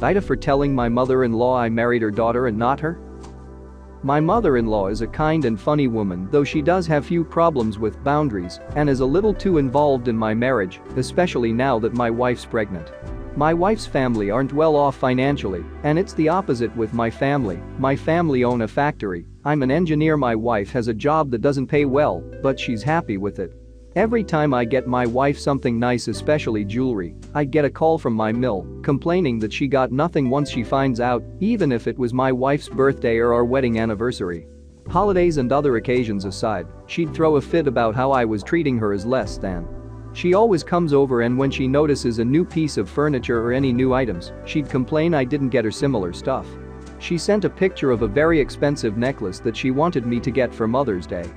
Ida for telling my mother-in-law I married her daughter and not her? My mother-in-law is a kind and funny woman, though she does have few problems with boundaries and is a little too involved in my marriage, especially now that my wife's pregnant. My wife's family aren't well off financially, and it's the opposite with my family. My family own a factory. I'm an engineer. My wife has a job that doesn't pay well, but she's happy with it. Every time I get my wife something nice, especially jewelry, I get a call from my mill complaining that she got nothing once she finds out, even if it was my wife's birthday or our wedding anniversary. Holidays and other occasions aside, she'd throw a fit about how I was treating her as less than. She always comes over, and when she notices a new piece of furniture or any new items, she'd complain I didn't get her similar stuff. She sent a picture of a very expensive necklace that she wanted me to get for Mother's Day.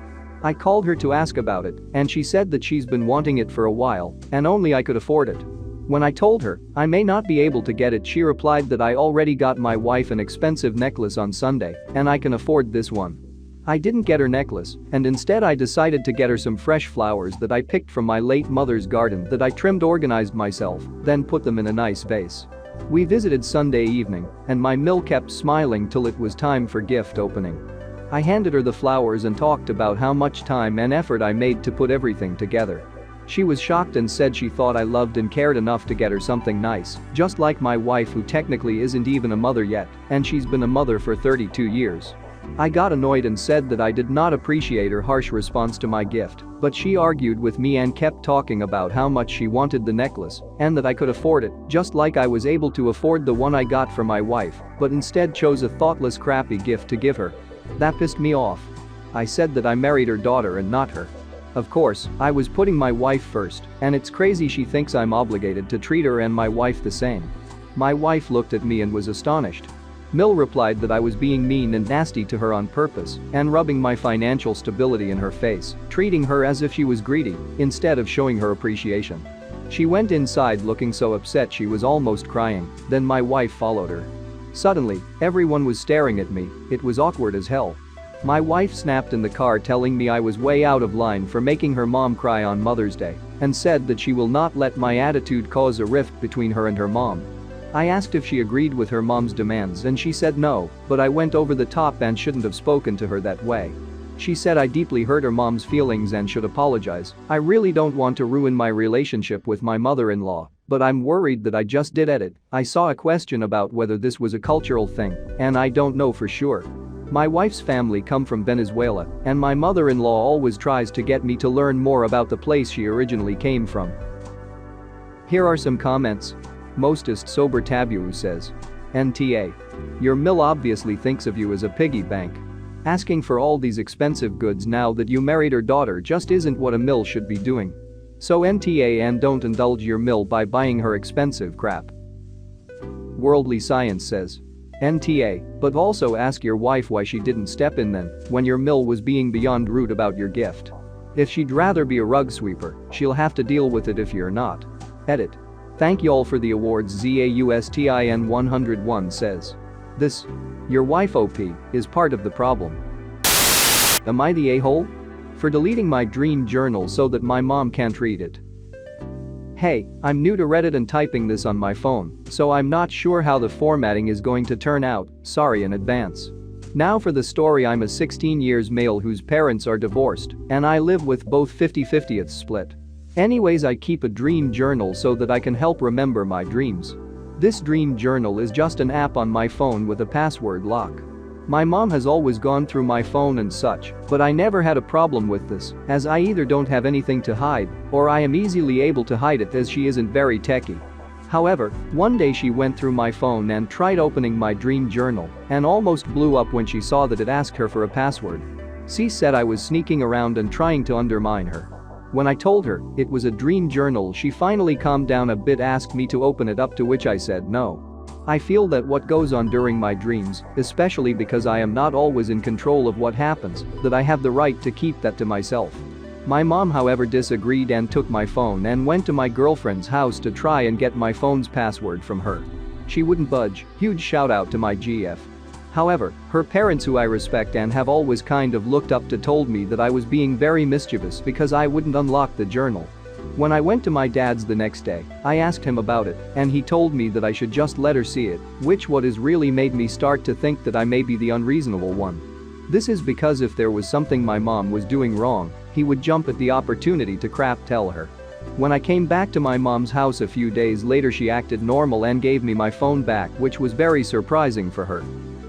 I called her to ask about it, and she said that she's been wanting it for a while and only I could afford it. When I told her I may not be able to get it, she replied that I already got my wife an expensive necklace on Sunday and I can afford this one. I didn't get her necklace, and instead I decided to get her some fresh flowers that I picked from my late mother's garden that I trimmed, organized myself, then put them in a nice vase. We visited Sunday evening, and my mill kept smiling till it was time for gift opening. I handed her the flowers and talked about how much time and effort I made to put everything together. She was shocked and said she thought I loved and cared enough to get her something nice, just like my wife, who technically isn't even a mother yet, and she's been a mother for 32 years. I got annoyed and said that I did not appreciate her harsh response to my gift, but she argued with me and kept talking about how much she wanted the necklace and that I could afford it, just like I was able to afford the one I got for my wife, but instead chose a thoughtless, crappy gift to give her. That pissed me off. I said that I married her daughter and not her. Of course, I was putting my wife first, and it's crazy she thinks I'm obligated to treat her and my wife the same. My wife looked at me and was astonished. Mill replied that I was being mean and nasty to her on purpose and rubbing my financial stability in her face, treating her as if she was greedy instead of showing her appreciation. She went inside looking so upset she was almost crying, then my wife followed her. Suddenly, everyone was staring at me. It was awkward as hell. My wife snapped in the car, telling me I was way out of line for making her mom cry on Mother's Day, and said that she will not let my attitude cause a rift between her and her mom. I asked if she agreed with her mom's demands and she said no, but I went over the top and shouldn't have spoken to her that way. She said I deeply hurt her mom's feelings and should apologize. I really don't want to ruin my relationship with my mother-in-law, but I'm worried that I just did it. I saw a question about whether this was a cultural thing, and I don't know for sure. My wife's family come from Venezuela, and my mother-in-law always tries to get me to learn more about the place she originally came from. Here are some comments. Mostest Sober Tabu says. NTA. Your mill obviously thinks of you as a piggy bank. Asking for all these expensive goods now that you married her daughter just isn't what a mill should be doing. So NTA, and don't indulge your mill by buying her expensive crap. Worldly Science says. NTA, but also ask your wife why she didn't step in then when your mill was being beyond rude about your gift. If she'd rather be a rug sweeper, she'll have to deal with it if you're not. Edit. Thank y'all for the awards. ZAUSTIN 101 says. This, your wife OP, is part of the problem. Am I the a-hole? For deleting my dream journal so that my mom can't read it. Hey, I'm new to Reddit and typing this on my phone, so I'm not sure how the formatting is going to turn out, sorry in advance. Now for the story. I'm a 16 years male whose parents are divorced, and I live with both 50-50th split. Anyways, I keep a dream journal so that I can help remember my dreams. This dream journal is just an app on my phone with a password lock. My mom has always gone through my phone and such, but I never had a problem with this, as I either don't have anything to hide or I am easily able to hide it, as she isn't very techy. However, one day she went through my phone and tried opening my dream journal and almost blew up when she saw that it asked her for a password. She said I was sneaking around and trying to undermine her. When I told her it was a dream journal, she finally calmed down a bit, asked me to open it up, to which I said no. I feel that what goes on during my dreams, especially because I am not always in control of what happens, that I have the right to keep that to myself. My mom, however, disagreed and took my phone and went to my girlfriend's house to try and get my phone's password from her. She wouldn't budge. Huge shout out to my GF. However, her parents, who I respect and have always kind of looked up to, told me that I was being very mischievous because I wouldn't unlock the journal. When I went to my dad's the next day, I asked him about it, and he told me that I should just let her see it, which what has really made me start to think that I may be the unreasonable one. This is because if there was something my mom was doing wrong, he would jump at the opportunity to crap tell her. When I came back to my mom's house a few days later, she acted normal and gave me my phone back, which was very surprising for her.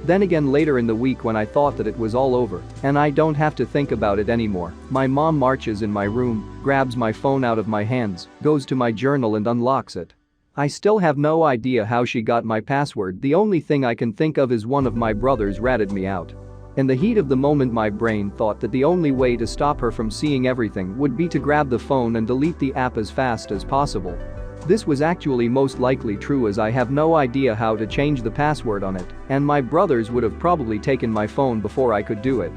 Then again later in the week, when I thought that it was all over and I don't have to think about it anymore, my mom marches in my room, grabs my phone out of my hands, goes to my journal and unlocks it. I still have no idea how she got my password. The only thing I can think of is one of my brothers ratted me out. In the heat of the moment, my brain thought that the only way to stop her from seeing everything would be to grab the phone and delete the app as fast as possible. This was actually most likely true, as I have no idea how to change the password on it, and my brothers would have probably taken my phone before I could do it.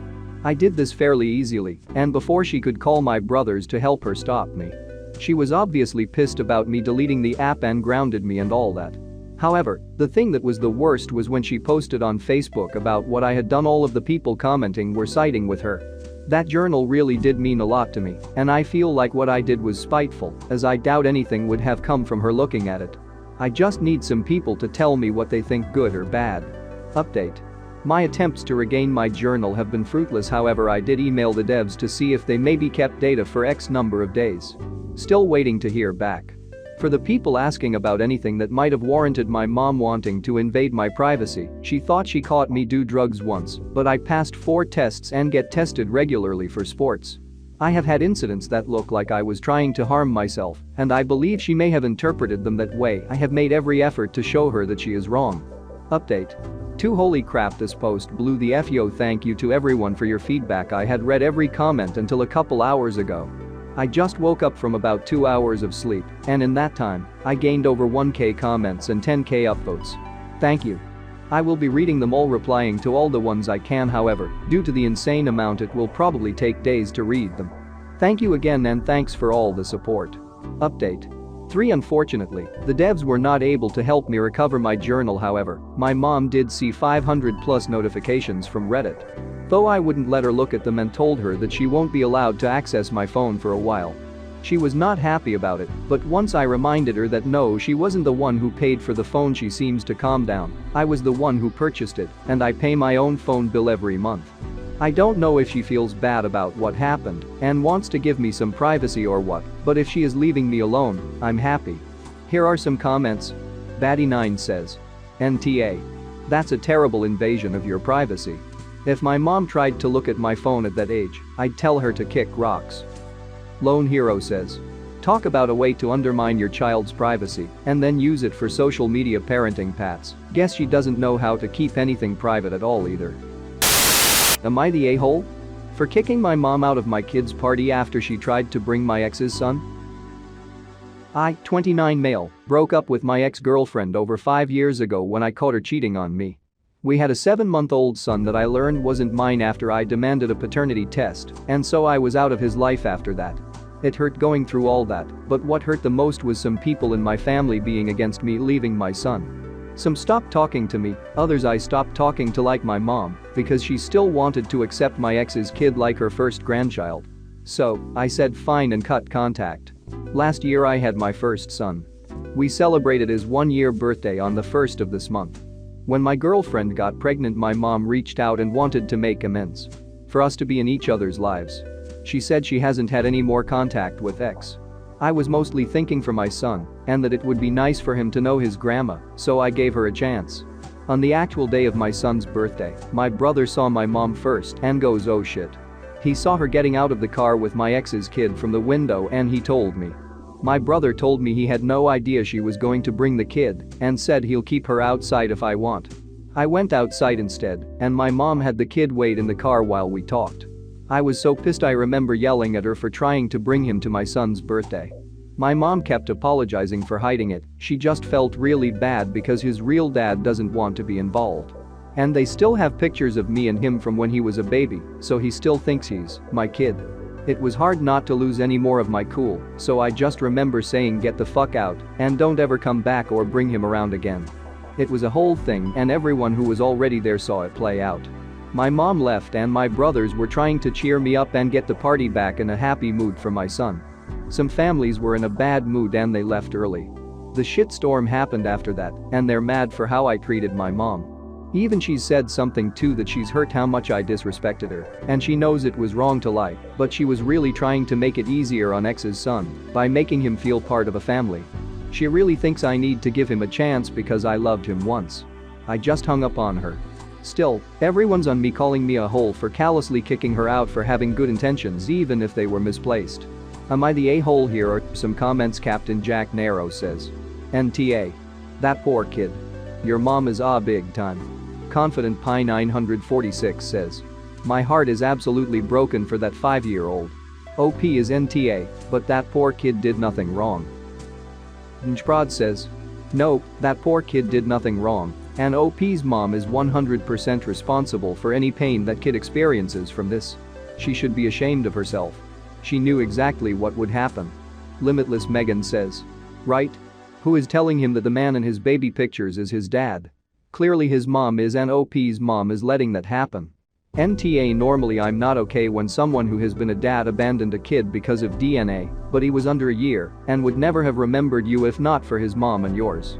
I did this fairly easily, and before she could call my brothers to help her stop me. She was obviously pissed about me deleting the app and grounded me and all that. However, the thing that was the worst was when she posted on Facebook about what I had done. All of the people commenting were siding with her. That journal really did mean a lot to me, and I feel like what I did was spiteful, as I doubt anything would have come from her looking at it. I just need some people to tell me what they think, good or bad. Update. My attempts to regain my journal have been fruitless. However, I did email the devs to see if they maybe kept data for X number of days. Still waiting to hear back. For the people asking about anything that might have warranted my mom wanting to invade my privacy, she thought she caught me do drugs once, but I passed 4 tests and get tested regularly for sports. I have had incidents that look like I was trying to harm myself, and I believe she may have interpreted them that way. I have made every effort to show her that she is wrong. Update. 2 Holy crap, this post blew the F. Yo, thank you to everyone for your feedback. I had read every comment until a couple hours ago. I just woke up from about 2 hours of sleep, and in that time, I gained over 1K comments and 10K upvotes. Thank you. I will be reading them all, replying to all the ones I can. However, due to the insane amount, it will probably take days to read them. Thank you again, and thanks for all the support. Update. 3. Unfortunately, the devs were not able to help me recover my journal. However, my mom did see 500+ notifications from Reddit. Though I wouldn't let her look at them and told her that she won't be allowed to access my phone for a while. She was not happy about it, but once I reminded her that no, she wasn't the one who paid for the phone, she seems to calm down. I was the one who purchased it, and I pay my own phone bill every month. I don't know if she feels bad about what happened and wants to give me some privacy or what, but if she is leaving me alone, I'm happy. Here are some comments. Batty9 says. NTA. That's a terrible invasion of your privacy. If my mom tried to look at my phone at that age, I'd tell her to kick rocks. Lone Hero says. Talk about a way to undermine your child's privacy and then use it for social media parenting pats. Guess she doesn't know how to keep anything private at all either. Am I the a-hole? For kicking my mom out of my kid's party after she tried to bring my ex's son? I, 29 male, broke up with my ex-girlfriend over 5 years ago when I caught her cheating on me. We had a 7-month-old son that I learned wasn't mine after I demanded a paternity test, and so I was out of his life after that. It hurt going through all that, but what hurt the most was some people in my family being against me leaving my son. Some stopped talking to me, others I stopped talking to, like my mom, because she still wanted to accept my ex's kid like her first grandchild. So, I said fine and cut contact. Last year I had my first son. We celebrated his 1-year birthday on the 1st of this month. When my girlfriend got pregnant, my mom reached out and wanted to make amends. For us to be in each other's lives. She said she hasn't had any more contact with ex. I was mostly thinking for my son, and that it would be nice for him to know his grandma, so I gave her a chance. On the actual day of my son's birthday, my brother saw my mom first and goes, oh shit. He saw her getting out of the car with my ex's kid from the window, and he told me. My brother told me he had no idea she was going to bring the kid and said he'll keep her outside if I want. I went outside instead, and my mom had the kid wait in the car while we talked. I was so pissed. I remember yelling at her for trying to bring him to my son's birthday. My mom kept apologizing for hiding it. She just felt really bad because his real dad doesn't want to be involved. And they still have pictures of me and him from when he was a baby, so he still thinks he's my kid. It was hard not to lose any more of my cool, so I just remember saying get the fuck out and don't ever come back or bring him around again. It was a whole thing, and everyone who was already there saw it play out. My mom left and my brothers were trying to cheer me up and get the party back in a happy mood for my son. Some families were in a bad mood and they left early. The shitstorm happened after that, and they're mad for how I treated my mom. Even she said something too that she's hurt how much I disrespected her, and she knows it was wrong to lie, but she was really trying to make it easier on ex's son by making him feel part of a family. She really thinks I need to give him a chance because I loved him once. I just hung up on her. Still, everyone's on me calling me a hole for callously kicking her out for having good intentions even if they were misplaced. Am I the a-hole here or some comments? Captain Jack Narrow says. NTA. That poor kid. Your mom is big time. Confident Pie 946 says. My heart is absolutely broken for that 5-year-old. OP is NTA, but that poor kid did nothing wrong. Njprod says. No, that poor kid did nothing wrong, and OP's mom is 100% responsible for any pain that kid experiences from this. She should be ashamed of herself. She knew exactly what would happen. Limitless Megan says. Right? Who is telling him that the man in his baby pictures is his dad? Clearly his mom is, and OP's mom is letting that happen. NTA. Normally I'm not okay when someone who has been a dad abandoned a kid because of DNA, but he was under a year and would never have remembered you if not for his mom and yours.